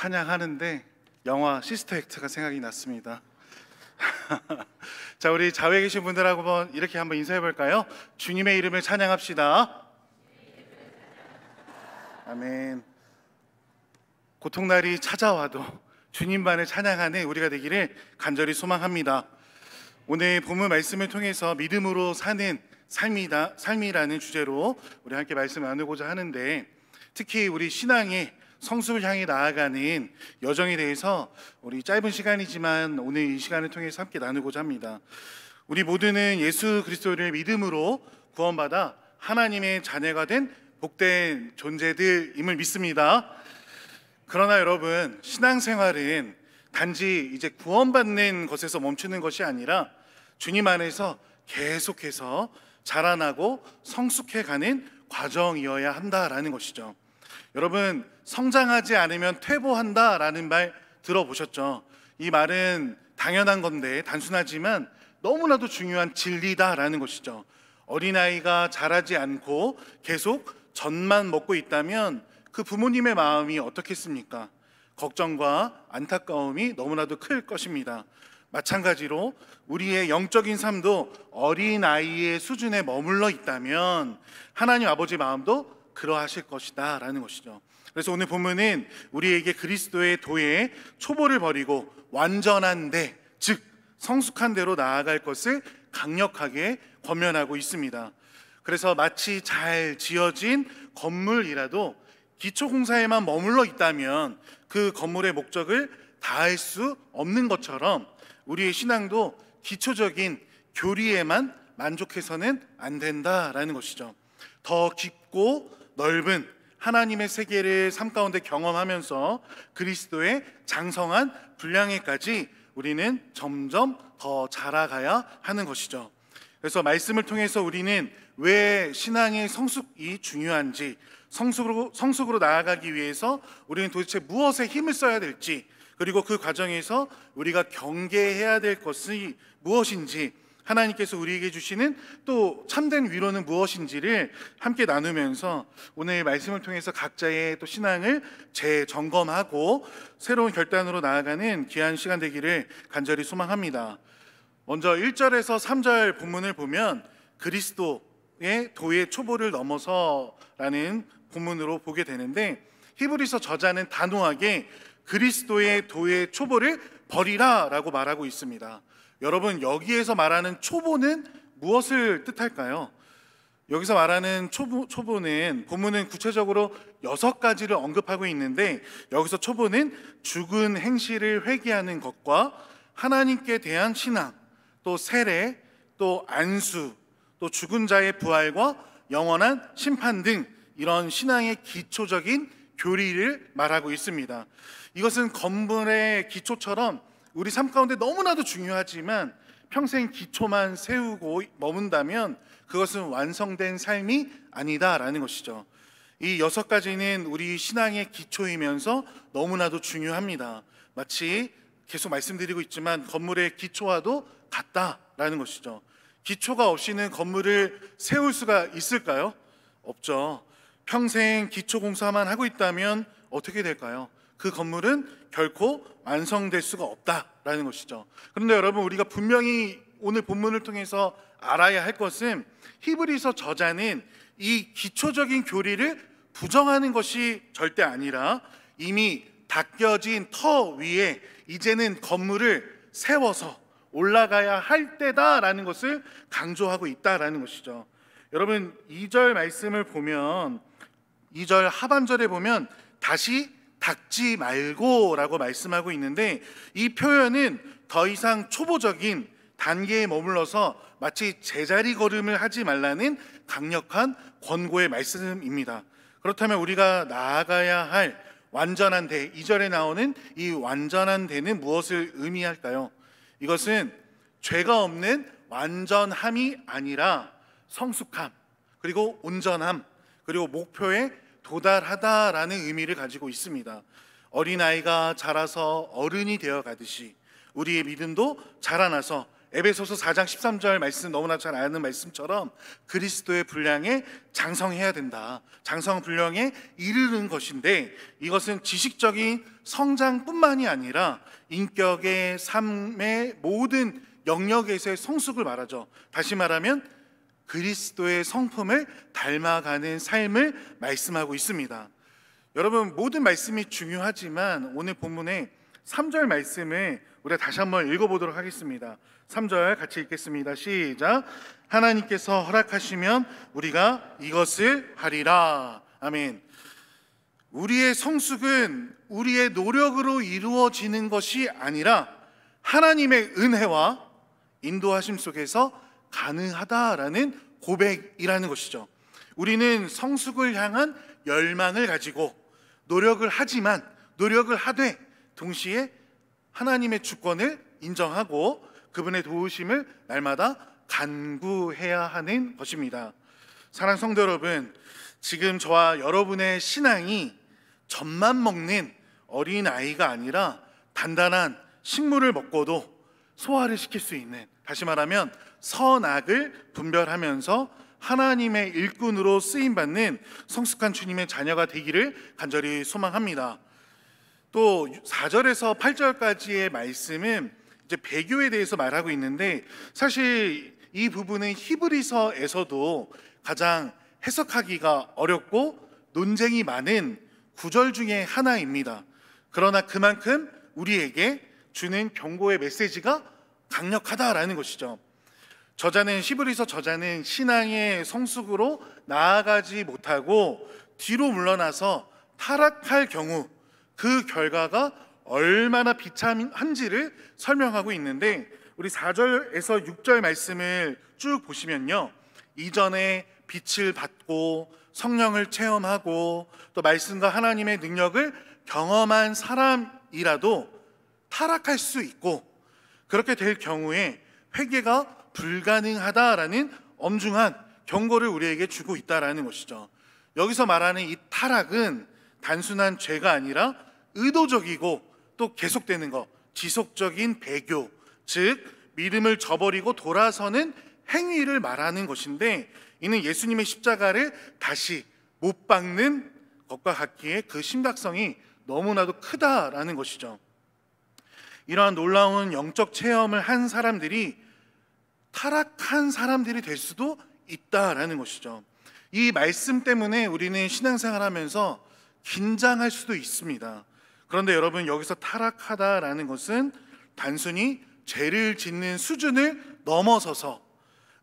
찬양하는데 영화 시스터 액트가 생각이 났습니다. 자, 우리 좌우에 계신 분들하고 이렇게 한번 인사해 볼까요? 주님의 이름을 찬양합시다. 아멘. 고통날이 찾아와도 주님만을 찬양하는 우리가 되기를 간절히 소망합니다. 오늘 본문 말씀을 통해서 믿음으로 사는 삶이라는 주제로 우리 함께 말씀을 나누고자 하는데, 특히 우리 신앙의 성숙을 향해 나아가는 여정에 대해서 우리 짧은 시간이지만 오늘 이 시간을 통해서 함께 나누고자 합니다. 우리 모두는 예수 그리스도를 믿음으로 구원받아 하나님의 자녀가 된 복된 존재들임을 믿습니다. 그러나 여러분, 신앙생활은 단지 이제 구원받는 것에서 멈추는 것이 아니라 주님 안에서 계속해서 자라나고 성숙해가는 과정이어야 한다라는 것이죠. 여러분, 성장하지 않으면 퇴보한다라는 말 들어보셨죠? 이 말은 당연한 건데 단순하지만 너무나도 중요한 진리다라는 것이죠. 어린아이가 자라지 않고 계속 젖만 먹고 있다면 그 부모님의 마음이 어떻겠습니까? 걱정과 안타까움이 너무나도 클 것입니다. 마찬가지로 우리의 영적인 삶도 어린아이의 수준에 머물러 있다면 하나님 아버지 마음도 그러하실 것이다 라는 것이죠. 그래서 오늘 본문은 우리에게 그리스도의 도에 초보를 버리고 완전한 데, 즉 성숙한 데로 나아갈 것을 강력하게 권면하고 있습니다. 그래서 마치 잘 지어진 건물이라도 기초공사에만 머물러 있다면 그 건물의 목적을 다할 수 없는 것처럼 우리의 신앙도 기초적인 교리에만 만족해서는 안 된다라는 것이죠. 더 깊고 넓은 하나님의 세계를 삶 가운데 경험하면서 그리스도의 장성한 분량에까지 우리는 점점 더 자라가야 하는 것이죠. 그래서 말씀을 통해서 우리는 왜 신앙의 성숙이 중요한지, 성숙으로 나아가기 위해서 우리는 도대체 무엇에 힘을 써야 될지, 그리고 그 과정에서 우리가 경계해야 될 것이 무엇인지, 하나님께서 우리에게 주시는 또 참된 위로는 무엇인지를 함께 나누면서 오늘 말씀을 통해서 각자의 또 신앙을 재점검하고 새로운 결단으로 나아가는 귀한 시간 되기를 간절히 소망합니다. 먼저 1절에서 3절 본문을 보면 그리스도의 도의 초보를 넘어서라는 본문으로 보게 되는데, 히브리서 저자는 단호하게 그리스도의 도의 초보를 버리라 라고 말하고 있습니다. 여러분, 여기에서 말하는 초보는 무엇을 뜻할까요? 여기서 말하는 초보는 본문은 구체적으로 6가지를 언급하고 있는데, 여기서 초보는 죽은 행실을 회개하는 것과 하나님께 대한 신앙, 또 세례, 또 안수, 또 죽은 자의 부활과 영원한 심판 등 이런 신앙의 기초적인 교리를 말하고 있습니다. 이것은 건물의 기초처럼 우리 삶 가운데 너무나도 중요하지만 평생 기초만 세우고 머문다면 그것은 완성된 삶이 아니다라는 것이죠. 이 6가지는 우리 신앙의 기초이면서 너무나도 중요합니다. 마치 계속 말씀드리고 있지만 건물의 기초와도 같다라는 것이죠. 기초가 없이는 건물을 세울 수가 있을까요? 없죠. 평생 기초 공사만 하고 있다면 어떻게 될까요? 그 건물은 결코 완성될 수가 없다라는 것이죠. 그런데 여러분, 우리가 분명히 오늘 본문을 통해서 알아야 할 것은 히브리서 저자는 이 기초적인 교리를 부정하는 것이 절대 아니라 이미 닦여진 터 위에 이제는 건물을 세워서 올라가야 할 때다라는 것을 강조하고 있다라는 것이죠. 여러분, 2절 말씀을 보면 2절 하반절에 보면 다시 닦지 말고 라고 말씀하고 있는데, 이 표현은 더 이상 초보적인 단계에 머물러서 마치 제자리 걸음을 하지 말라는 강력한 권고의 말씀입니다. 그렇다면 우리가 나아가야 할 완전한 대, 2절에 나오는 이 완전한 대는 무엇을 의미할까요? 이것은 죄가 없는 완전함이 아니라 성숙함, 그리고 온전함, 그리고 목표에 도달하다라는 의미를 가지고 있습니다. 어린아이가 자라서 어른이 되어 가듯이 우리의 믿음도 자라나서 에베소서 4장 13절 말씀, 너무나 잘 아는 말씀처럼 그리스도의 분량에 장성해야 된다. 장성 분량에 이르는 것인데, 이것은 지식적인 성장뿐만이 아니라 인격의 삶의 모든 영역에서의 성숙을 말하죠. 다시 말하면 그리스도의 성품을 닮아가는 삶을 말씀하고 있습니다. 여러분, 모든 말씀이 중요하지만 오늘 본문의 3절 말씀을 우리가 다시 한번 읽어보도록 하겠습니다. 3절 같이 읽겠습니다. 시작. 하나님께서 허락하시면 우리가 이것을 하리라. 아멘. 우리의 성숙은 우리의 노력으로 이루어지는 것이 아니라 하나님의 은혜와 인도하심 속에서 가능하다라는 고백이라는 것이죠. 우리는 성숙을 향한 열망을 가지고 노력을 하지만, 노력을 하되 동시에 하나님의 주권을 인정하고 그분의 도우심을 날마다 간구해야 하는 것입니다. 사랑하는 성도 여러분, 지금 저와 여러분의 신앙이 젖만 먹는 어린아이가 아니라 단단한 식물을 먹고도 소화를 시킬 수 있는, 다시 말하면 선악을 분별하면서 하나님의 일꾼으로 쓰임받는 성숙한 주님의 자녀가 되기를 간절히 소망합니다. 또 4절에서 8절까지의 말씀은 이제 배교에 대해서 말하고 있는데, 사실 이 부분은 히브리서에서도 가장 해석하기가 어렵고 논쟁이 많은 구절 중에 하나입니다. 그러나 그만큼 우리에게 주는 경고의 메시지가 강력하다라는 것이죠. 히브리서 저자는 신앙의 성숙으로 나아가지 못하고 뒤로 물러나서 타락할 경우 그 결과가 얼마나 비참한지를 설명하고 있는데, 우리 4절에서 6절 말씀을 쭉 보시면요, 이전에 빛을 받고 성령을 체험하고 또 말씀과 하나님의 능력을 경험한 사람이라도 타락할 수 있고, 그렇게 될 경우에 회개가 불가능하다라는 엄중한 경고를 우리에게 주고 있다라는 것이죠. 여기서 말하는 이 타락은 단순한 죄가 아니라 의도적이고 또 계속되는 것, 지속적인 배교, 즉 믿음을 저버리고 돌아서는 행위를 말하는 것인데, 이는 예수님의 십자가를 다시 못 박는 것과 같기에 그 심각성이 너무나도 크다라는 것이죠. 이러한 놀라운 영적 체험을 한 사람들이 타락한 사람들이 될 수도 있다라는 것이죠. 이 말씀 때문에 우리는 신앙생활하면서 긴장할 수도 있습니다. 그런데 여러분, 여기서 타락하다라는 것은 단순히 죄를 짓는 수준을 넘어서서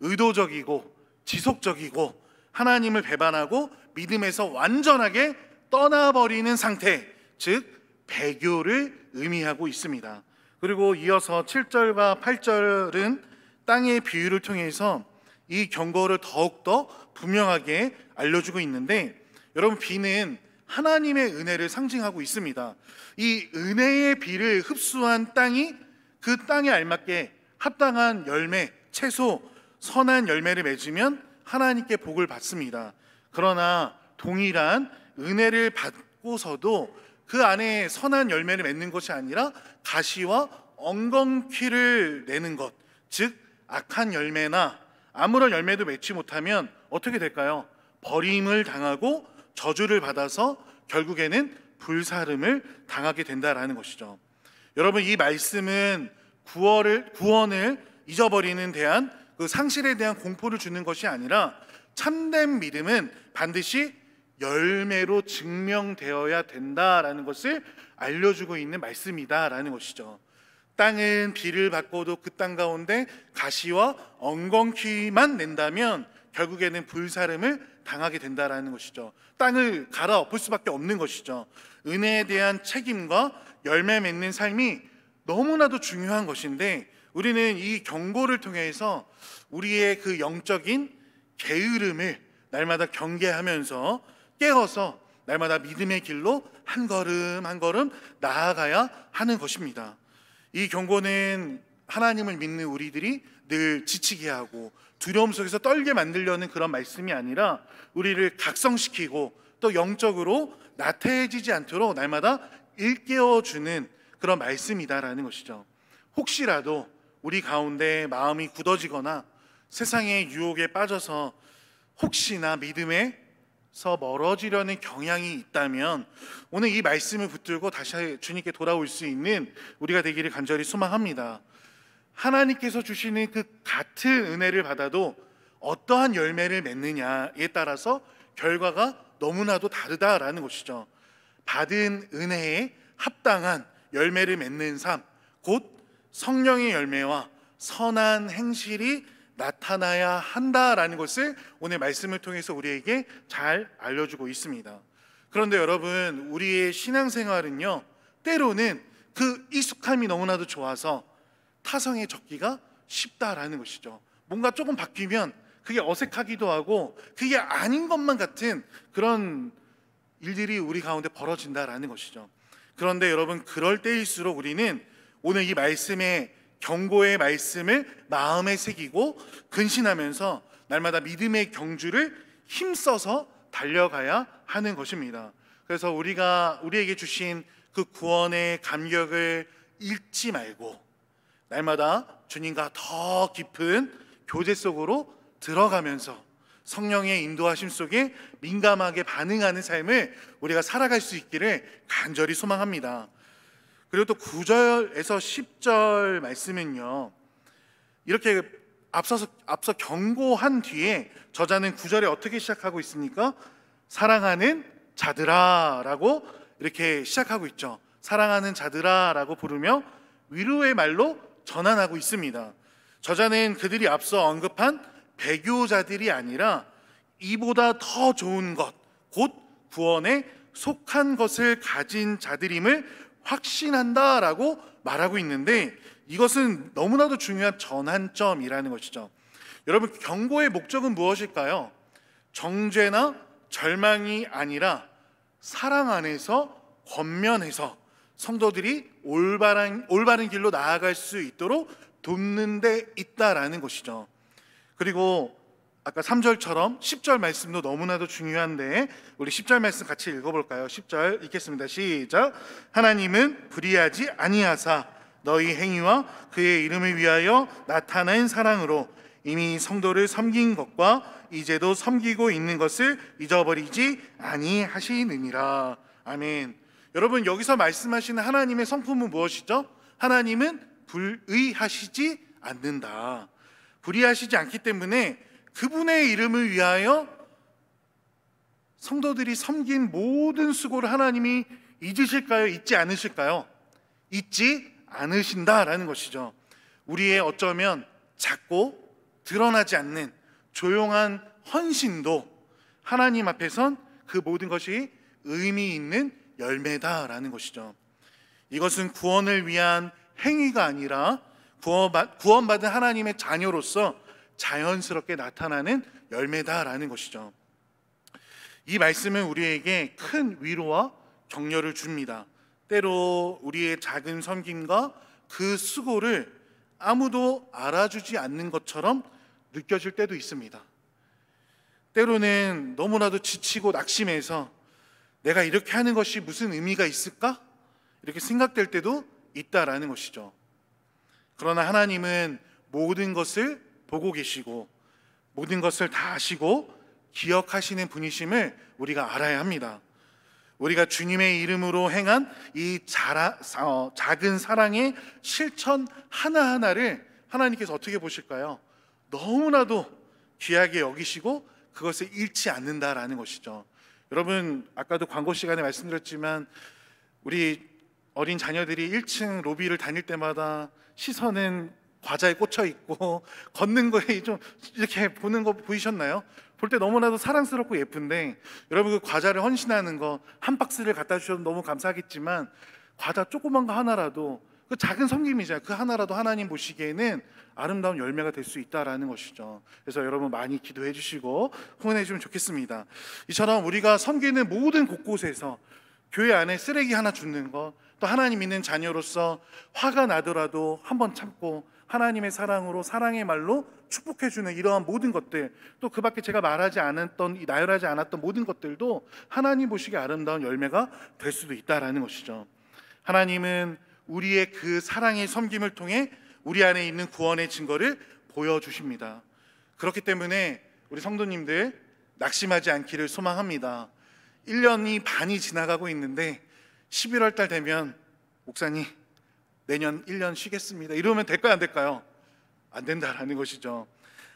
의도적이고 지속적이고 하나님을 배반하고 믿음에서 완전하게 떠나버리는 상태, 즉 배교를 의미하고 있습니다. 그리고 이어서 7절과 8절은 땅의 비유를 통해서 이 경고를 더욱더 분명하게 알려주고 있는데, 여러분, 비는 하나님의 은혜를 상징하고 있습니다. 이 은혜의 비를 흡수한 땅이 그 땅에 알맞게 합당한 열매, 채소, 선한 열매를 맺으면 하나님께 복을 받습니다. 그러나 동일한 은혜를 받고서도 그 안에 선한 열매를 맺는 것이 아니라 가시와 엉겅퀴를 내는 것, 즉 악한 열매나 아무런 열매도 맺지 못하면 어떻게 될까요? 버림을 당하고 저주를 받아서 결국에는 불사름을 당하게 된다라는 것이죠. 여러분, 이 말씀은 구원을 잊어버리는 대한 그 상실에 대한 공포를 주는 것이 아니라 참된 믿음은 반드시 열매로 증명되어야 된다라는 것을 알려주고 있는 말씀이다라는 것이죠. 땅은 비를 받고도 그 땅 가운데 가시와 엉겅퀴만 낸다면 결국에는 불사름을 당하게 된다라는 것이죠. 땅을 갈아엎을 수밖에 없는 것이죠. 은혜에 대한 책임과 열매 맺는 삶이 너무나도 중요한 것인데, 우리는 이 경고를 통해서 우리의 그 영적인 게으름을 날마다 경계하면서 깨어서 날마다 믿음의 길로 한 걸음 한 걸음 나아가야 하는 것입니다. 이 경고는 하나님을 믿는 우리들이 늘 지치게 하고 두려움 속에서 떨게 만들려는 그런 말씀이 아니라 우리를 각성시키고 또 영적으로 나태해지지 않도록 날마다 일깨워주는 그런 말씀이다라는 것이죠. 혹시라도 우리 가운데 마음이 굳어지거나 세상의 유혹에 빠져서 혹시나 믿음에서 멀어지려는 경향이 있다면 오늘 이 말씀을 붙들고 다시 주님께 돌아올 수 있는 우리가 되기를 간절히 소망합니다. 하나님께서 주시는 그 같은 은혜를 받아도 어떠한 열매를 맺느냐에 따라서 결과가 너무나도 다르다라는 것이죠. 받은 은혜에 합당한 열매를 맺는 삶, 곧 성령의 열매와 선한 행실이 나타나야 한다라는 것을 오늘 말씀을 통해서 우리에게 잘 알려주고 있습니다. 그런데 여러분, 우리의 신앙생활은요, 때로는 그 익숙함이 너무나도 좋아서 타성에 적기가 쉽다라는 것이죠. 뭔가 조금 바뀌면 그게 어색하기도 하고 그게 아닌 것만 같은 그런 일들이 우리 가운데 벌어진다라는 것이죠. 그런데 여러분, 그럴 때일수록 우리는 오늘 이 말씀의 경고의 말씀을 마음에 새기고 근신하면서 날마다 믿음의 경주를 힘써서 달려가야 하는 것입니다. 그래서 우리에게 주신 그 구원의 감격을 잃지 말고 날마다 주님과 더 깊은 교제 속으로 들어가면서 성령의 인도하심 속에 민감하게 반응하는 삶을 우리가 살아갈 수 있기를 간절히 소망합니다. 그리고 또 9절에서 10절 말씀은요, 이렇게 앞서 경고한 뒤에 저자는 9절에 어떻게 시작하고 있습니까? 사랑하는 자들아 라고 이렇게 시작하고 있죠. 사랑하는 자들아 라고 부르며 위로의 말로 전환하고 있습니다. 저자는 그들이 앞서 언급한 배교자들이 아니라 이보다 더 좋은 것, 곧 구원에 속한 것을 가진 자들임을 확신한다라고 말하고 있는데, 이것은 너무나도 중요한 전환점이라는 것이죠. 여러분, 경고의 목적은 무엇일까요? 정죄나 절망이 아니라 사랑 안에서 권면해서 성도들이 올바른 길로 나아갈 수 있도록 돕는 데 있다라는 것이죠. 그리고 아까 3절처럼 10절 말씀도 너무나도 중요한데 우리 10절 말씀 같이 읽어볼까요? 10절 읽겠습니다. 시작. 하나님은 불의하지 아니하사 너희 행위와 그의 이름을 위하여 나타낸 사랑으로 이미 성도를 섬긴 것과 이제도 섬기고 있는 것을 잊어버리지 아니하시느니라. 아멘. 여러분, 여기서 말씀하시는 하나님의 성품은 무엇이죠? 하나님은 불의하시지 않는다. 불의하시지 않기 때문에 그분의 이름을 위하여 성도들이 섬긴 모든 수고를 하나님이 잊으실까요? 잊지 않으실까요? 잊지 않으신다라는 것이죠. 우리의 어쩌면 작고 드러나지 않는 조용한 헌신도 하나님 앞에선 그 모든 것이 의미 있는 열매다라는 것이죠. 이것은 구원을 위한 행위가 아니라 구원받은 하나님의 자녀로서 자연스럽게 나타나는 열매다라는 것이죠. 이 말씀은 우리에게 큰 위로와 격려를 줍니다. 때로 우리의 작은 섬김과 그 수고를 아무도 알아주지 않는 것처럼 느껴질 때도 있습니다. 때로는 너무나도 지치고 낙심해서 내가 이렇게 하는 것이 무슨 의미가 있을까? 이렇게 생각될 때도 있다라는 것이죠. 그러나 하나님은 모든 것을 보고 계시고 모든 것을 다 아시고 기억하시는 분이심을 우리가 알아야 합니다. 우리가 주님의 이름으로 행한 이 작은 사랑의 실천 하나하나를 하나님께서 어떻게 보실까요? 너무나도 귀하게 여기시고 그것을 잃지 않는다라는 것이죠. 여러분, 아까도 광고 시간에 말씀드렸지만 우리 어린 자녀들이 1층 로비를 다닐 때마다 시선은 과자에 꽂혀 있고 걷는 거에 좀 이렇게 보는 거 보이셨나요? 볼 때 너무나도 사랑스럽고 예쁜데 여러분, 그 과자를 헌신하는 거 한 박스를 갖다 주셔도 너무 감사하겠지만 과자 조그만 거 하나라도 그 작은 섬김이잖아요. 그 하나라도 하나님 보시기에는 아름다운 열매가 될 수 있다라는 것이죠. 그래서 여러분 많이 기도해 주시고 후원해 주면 좋겠습니다. 이처럼 우리가 섬기는 모든 곳곳에서 교회 안에 쓰레기 하나 줍는 것, 또 하나님 있는 자녀로서 화가 나더라도 한번 참고 하나님의 사랑으로 사랑의 말로 축복해 주는 이러한 모든 것들, 또 그 밖에 제가 나열하지 않았던 모든 것들도 하나님 보시기에 아름다운 열매가 될 수도 있다라는 것이죠. 하나님은 우리의 그 사랑의 섬김을 통해 우리 안에 있는 구원의 증거를 보여주십니다. 그렇기 때문에 우리 성도님들 낙심하지 않기를 소망합니다. 1년이 반이 지나가고 있는데 11월 달 되면 목사님 내년 1년 쉬겠습니다 이러면 될까요, 안 될까요? 안 된다라는 것이죠.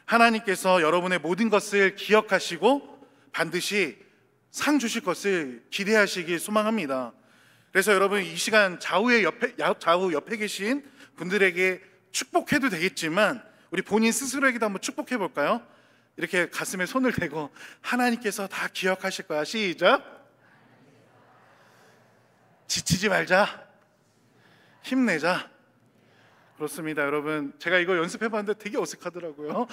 하나님께서 여러분의 모든 것을 기억하시고 반드시 상 주실 것을 기대하시길 소망합니다. 그래서 여러분 이 시간 좌우 옆에 계신 분들에게 축복해도 되겠지만 우리 본인 스스로에게도 한번 축복해 볼까요? 이렇게 가슴에 손을 대고 하나님께서 다 기억하실 거야. 시작. 지치지 말자. 힘내자. 그렇습니다. 여러분 제가 이거 연습해 봤는데 되게 어색하더라고요.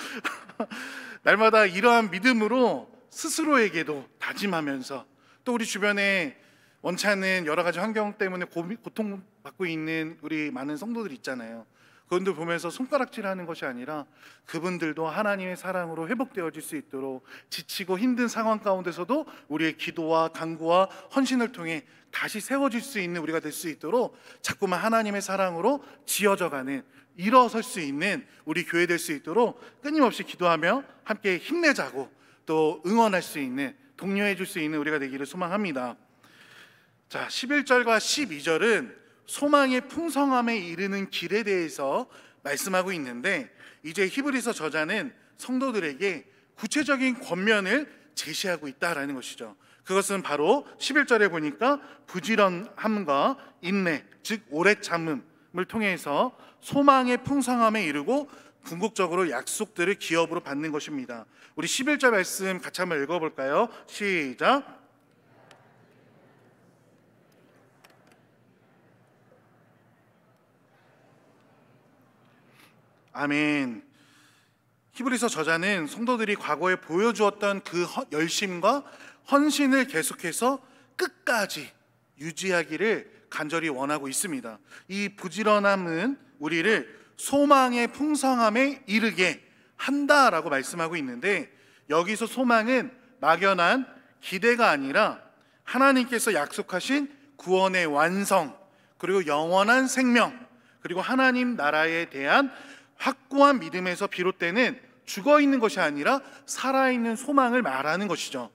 날마다 이러한 믿음으로 스스로에게도 다짐하면서 또 우리 주변에 원치 않는 여러 가지 환경 때문에 고통받고 있는 우리 많은 성도들 있잖아요. 그분들 보면서 손가락질하는 것이 아니라 그분들도 하나님의 사랑으로 회복되어질 수 있도록 지치고 힘든 상황 가운데서도 우리의 기도와 간구와 헌신을 통해 다시 세워질 수 있는 우리가 될 수 있도록 자꾸만 하나님의 사랑으로 지어져가는 일어설 수 있는 우리 교회 될 수 있도록 끊임없이 기도하며 함께 힘내자고 또 응원할 수 있는 독려해 줄 수 있는 우리가 되기를 소망합니다. 자, 11절과 12절은 소망의 풍성함에 이르는 길에 대해서 말씀하고 있는데 이제 히브리서 저자는 성도들에게 구체적인 권면을 제시하고 있다라는 것이죠. 그것은 바로 11절에 보니까 부지런함과 인내, 즉 오래 참음을 통해서 소망의 풍성함에 이르고 궁극적으로 약속들을 기업으로 받는 것입니다. 우리 11절 말씀 같이 한번 읽어볼까요? 시작. 아멘. 히브리서 저자는 성도들이 과거에 보여주었던 그 열심과 헌신을 계속해서 끝까지 유지하기를 간절히 원하고 있습니다. 이 부지런함은 우리를 소망의 풍성함에 이르게 한다라고 말씀하고 있는데 여기서 소망은 막연한 기대가 아니라 하나님께서 약속하신 구원의 완성 그리고 영원한 생명 그리고 하나님 나라에 대한 확고한 믿음에서 비롯되는 죽어있는 것이 아니라 살아있는 소망을 말하는 것이죠.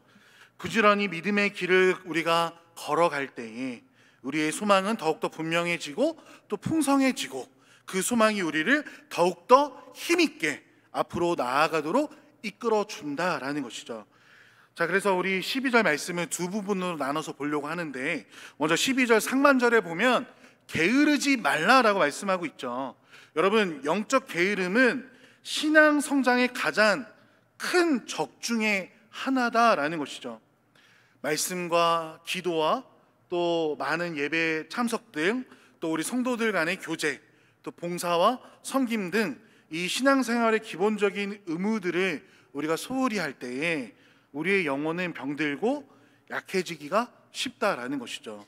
부지런히 믿음의 길을 우리가 걸어갈 때에 우리의 소망은 더욱더 분명해지고 또 풍성해지고 그 소망이 우리를 더욱더 힘있게 앞으로 나아가도록 이끌어준다라는 것이죠. 자, 그래서 우리 12절 말씀을 두 부분으로 나눠서 보려고 하는데 먼저 12절 상반절에 보면 게으르지 말라라고 말씀하고 있죠. 여러분 영적 게으름은 신앙 성장의 가장 큰 적 중에 하나다라는 것이죠. 말씀과 기도와 또 많은 예배 참석 등 또 우리 성도들 간의 교제 또 봉사와 섬김 등 이 신앙생활의 기본적인 의무들을 우리가 소홀히 할 때에 우리의 영혼은 병들고 약해지기가 쉽다라는 것이죠.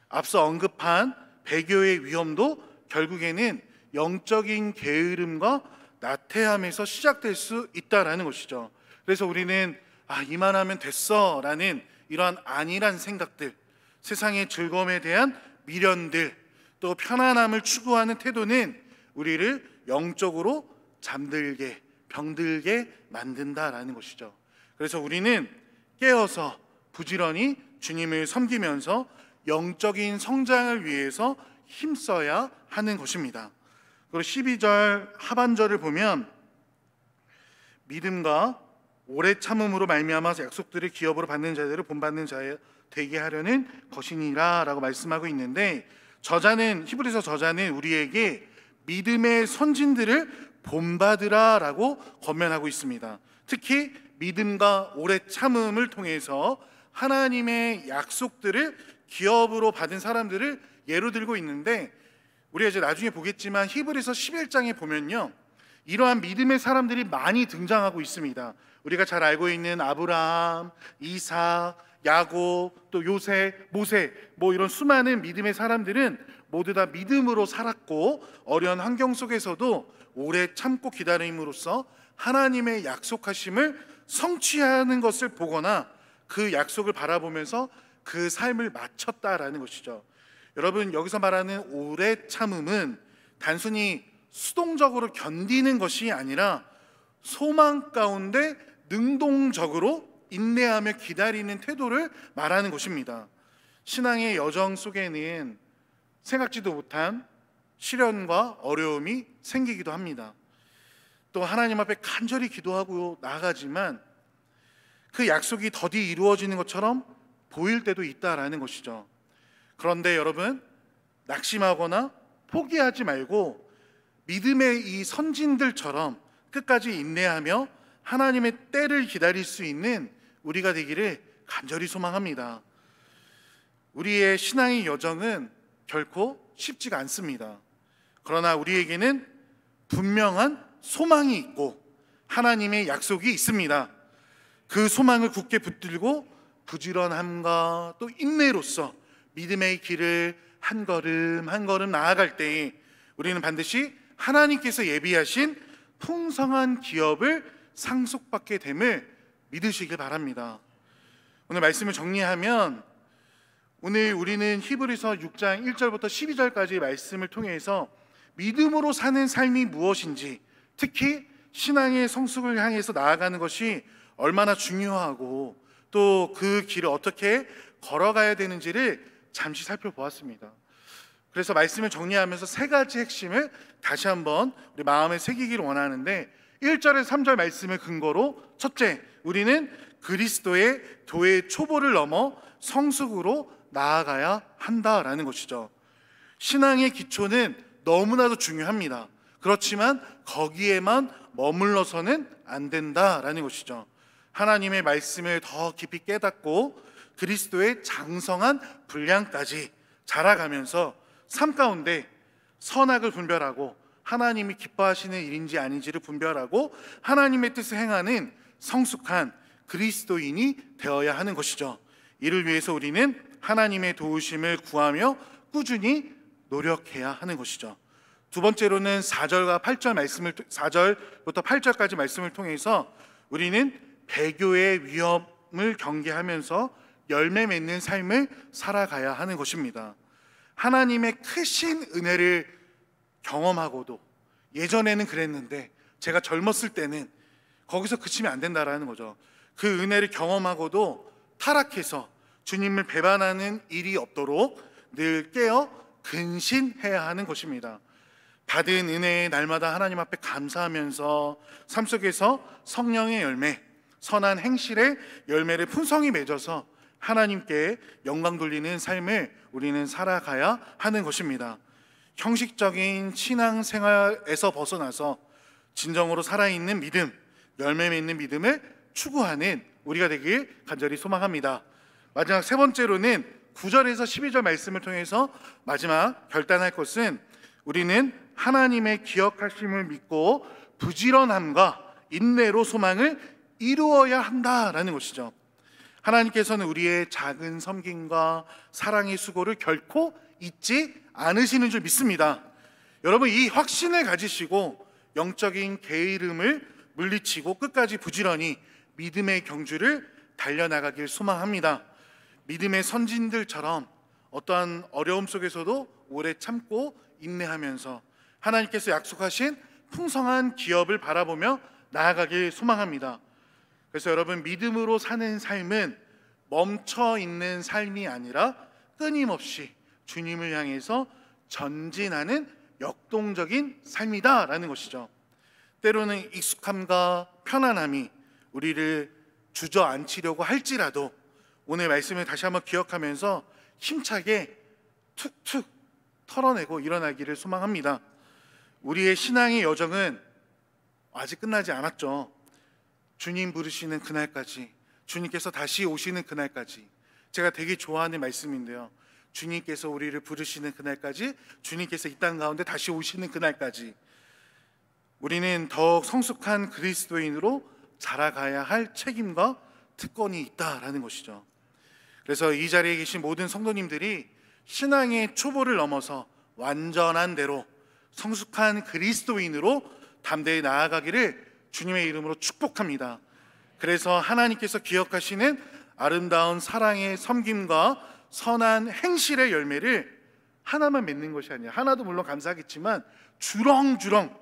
앞서 언급한 배교의 위험도 결국에는 영적인 게으름과 나태함에서 시작될 수 있다라는 것이죠. 그래서 우리는 이만하면 됐어 라는 이러한 안일한 생각들, 세상의 즐거움에 대한 미련들, 또 편안함을 추구하는 태도는 우리를 영적으로 잠들게 병들게 만든다라는 것이죠. 그래서 우리는 깨어서 부지런히 주님을 섬기면서 영적인 성장을 위해서 힘써야 하는 것입니다. 그리고 12절 하반절을 보면 믿음과 오래 참음으로 말미암아 약속들을 기업으로 받는 자들을 본받는 자 되게 하려는 것이니라 라고 말씀하고 있는데 히브리서 저자는 우리에게 믿음의 선진들을 본받으라 라고 권면하고 있습니다. 특히 믿음과 오래 참음을 통해서 하나님의 약속들을 기업으로 받은 사람들을 예로 들고 있는데 우리가 이제 나중에 보겠지만 히브리서 11장에 보면요 이러한 믿음의 사람들이 많이 등장하고 있습니다. 우리가 잘 알고 있는 아브라함, 이삭, 야곱, 또 요셉, 모세 이런 수많은 믿음의 사람들은 모두 다 믿음으로 살았고 어려운 환경 속에서도 오래 참고 기다림으로써 하나님의 약속하심을 성취하는 것을 보거나 그 약속을 바라보면서 그 삶을 마쳤다라는 것이죠. 여러분 여기서 말하는 오래 참음은 단순히 수동적으로 견디는 것이 아니라 소망 가운데 능동적으로 인내하며 기다리는 태도를 말하는 것입니다. 신앙의 여정 속에는 생각지도 못한 시련과 어려움이 생기기도 합니다. 또 하나님 앞에 간절히 기도하고 나아가지만 그 약속이 더디 이루어지는 것처럼 보일 때도 있다라는 것이죠. 그런데 여러분, 낙심하거나 포기하지 말고 믿음의 이 선진들처럼 끝까지 인내하며 하나님의 때를 기다릴 수 있는 우리가 되기를 간절히 소망합니다. 우리의 신앙의 여정은 결코 쉽지가 않습니다. 그러나 우리에게는 분명한 소망이 있고 하나님의 약속이 있습니다. 그 소망을 굳게 붙들고 부지런함과 또 인내로서 믿음의 길을 한 걸음 한 걸음 나아갈 때에 우리는 반드시 하나님께서 예비하신 풍성한 기업을 상속받게 됨을 믿으시길 바랍니다. 오늘 말씀을 정리하면 오늘 우리는 히브리서 6장 1절부터 12절까지 말씀을 통해서 믿음으로 사는 삶이 무엇인지, 특히 신앙의 성숙을 향해서 나아가는 것이 얼마나 중요하고 또 그 길을 어떻게 걸어가야 되는지를 잠시 살펴보았습니다. 그래서 말씀을 정리하면서 세 가지 핵심을 다시 한번 우리 마음에 새기기를 원하는데, 1절에서 3절 말씀을 근거로 첫째, 우리는 그리스도의 도의 초보를 넘어 성숙으로 나아가야 한다라는 것이죠. 신앙의 기초는 너무나도 중요합니다. 그렇지만 거기에만 머물러서는 안 된다라는 것이죠. 하나님의 말씀을 더 깊이 깨닫고 그리스도의 장성한 분량까지 자라가면서 삶 가운데 선악을 분별하고 하나님이 기뻐하시는 일인지 아닌지를 분별하고 하나님의 뜻을 행하는 성숙한 그리스도인이 되어야 하는 것이죠. 이를 위해서 우리는 하나님의 도우심을 구하며 꾸준히 노력해야 하는 것이죠. 두 번째로는 4절부터 8절까지 말씀을 통해서 우리는 배교의 위험을 경계하면서 열매 맺는 삶을 살아가야 하는 것입니다. 하나님의 크신 은혜를 경험하고도 예전에는 그랬는데 제가 젊었을 때는 거기서 그치면 안 된다라는 거죠. 그 은혜를 경험하고도 타락해서 주님을 배반하는 일이 없도록 늘 깨어 근신해야 하는 것입니다. 받은 은혜에 날마다 하나님 앞에 감사하면서 삶 속에서 성령의 열매, 선한 행실의 열매를 풍성히 맺어서 하나님께 영광 돌리는 삶을 우리는 살아가야 하는 것입니다. 형식적인 신앙생활에서 벗어나서 진정으로 살아있는 믿음, 열매 맺는 믿음을 추구하는 우리가 되길 간절히 소망합니다. 마지막 세 번째로는 9절에서 12절 말씀을 통해서 마지막 결단할 것은 우리는 하나님의 기억하심을 믿고 부지런함과 인내로 소망을 이루어야 한다라는 것이죠. 하나님께서는 우리의 작은 섬김과 사랑의 수고를 결코 잊지 않으시는 줄 믿습니다. 여러분, 이 확신을 가지시고 영적인 게으름을 물리치고 끝까지 부지런히 믿음의 경주를 달려나가길 소망합니다. 믿음의 선진들처럼 어떠한 어려움 속에서도 오래 참고 인내하면서 하나님께서 약속하신 풍성한 기업을 바라보며 나아가길 소망합니다. 그래서 여러분, 믿음으로 사는 삶은 멈춰 있는 삶이 아니라 끊임없이 주님을 향해서 전진하는 역동적인 삶이다라는 것이죠. 때로는 익숙함과 편안함이 우리를 주저앉히려고 할지라도 오늘 말씀을 다시 한번 기억하면서 힘차게 툭툭 털어내고 일어나기를 소망합니다. 우리의 신앙의 여정은 아직 끝나지 않았죠. 주님 부르시는 그날까지, 주님께서 다시 오시는 그날까지. 제가 되게 좋아하는 말씀인데요, 주님께서 우리를 부르시는 그날까지, 주님께서 이 땅 가운데 다시 오시는 그날까지 우리는 더욱 성숙한 그리스도인으로 자라가야 할 책임과 특권이 있다라는 것이죠. 그래서 이 자리에 계신 모든 성도님들이 신앙의 초보를 넘어서 완전한 대로 성숙한 그리스도인으로 담대히 나아가기를 주님의 이름으로 축복합니다. 그래서 하나님께서 기억하시는 아름다운 사랑의 섬김과 선한 행실의 열매를 하나만 맺는 것이 아니라, 하나도 물론 감사하겠지만 주렁주렁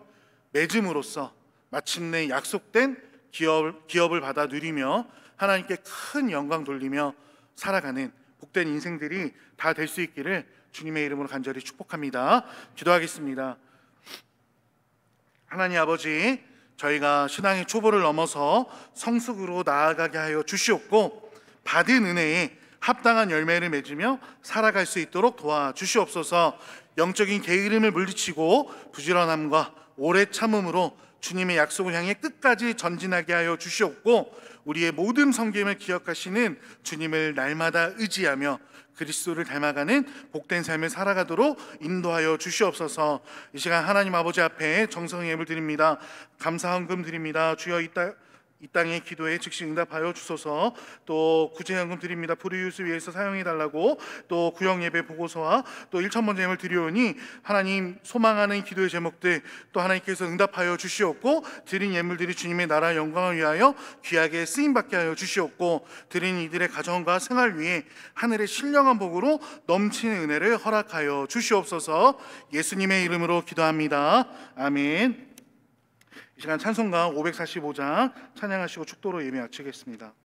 맺음으로써 마침내 약속된 기업을 받아 누리며 하나님께 큰 영광 돌리며 살아가는 복된 인생들이 다 될 수 있기를 주님의 이름으로 간절히 축복합니다. 기도하겠습니다. 하나님 아버지, 저희가 신앙의 초보를 넘어서 성숙으로 나아가게 하여 주시옵고 받은 은혜에 합당한 열매를 맺으며 살아갈 수 있도록 도와주시옵소서. 영적인 게으름을 물리치고 부지런함과 오래 참음으로 주님의 약속을 향해 끝까지 전진하게 하여 주시옵고 우리의 모든 섬김을 기억하시는 주님을 날마다 의지하며 그리스도를 닮아가는 복된 삶을 살아가도록 인도하여 주시옵소서. 이 시간 하나님 아버지 앞에 정성의 예물 드립니다. 감사 헌금 드립니다. 주여 이 땅의 기도에 즉시 응답하여 주소서. 또 구제연금 드립니다. 불의웃을 위해서 사용해 달라고. 또 구역 예배 보고서와 또 1,000번 예물 드리오니 하나님 소망하는 기도의 제목들 또 하나님께서 응답하여 주시옵고 드린 예물들이 주님의 나라 영광을 위하여 귀하게 쓰임받게 하여 주시옵고 드린 이들의 가정과 생활 위에 하늘의 신령한 복으로 넘치는 은혜를 허락하여 주시옵소서. 예수님의 이름으로 기도합니다. 아멘. 이 시간 찬송가 545장 찬양하시고 축도로 예배 마치겠습니다.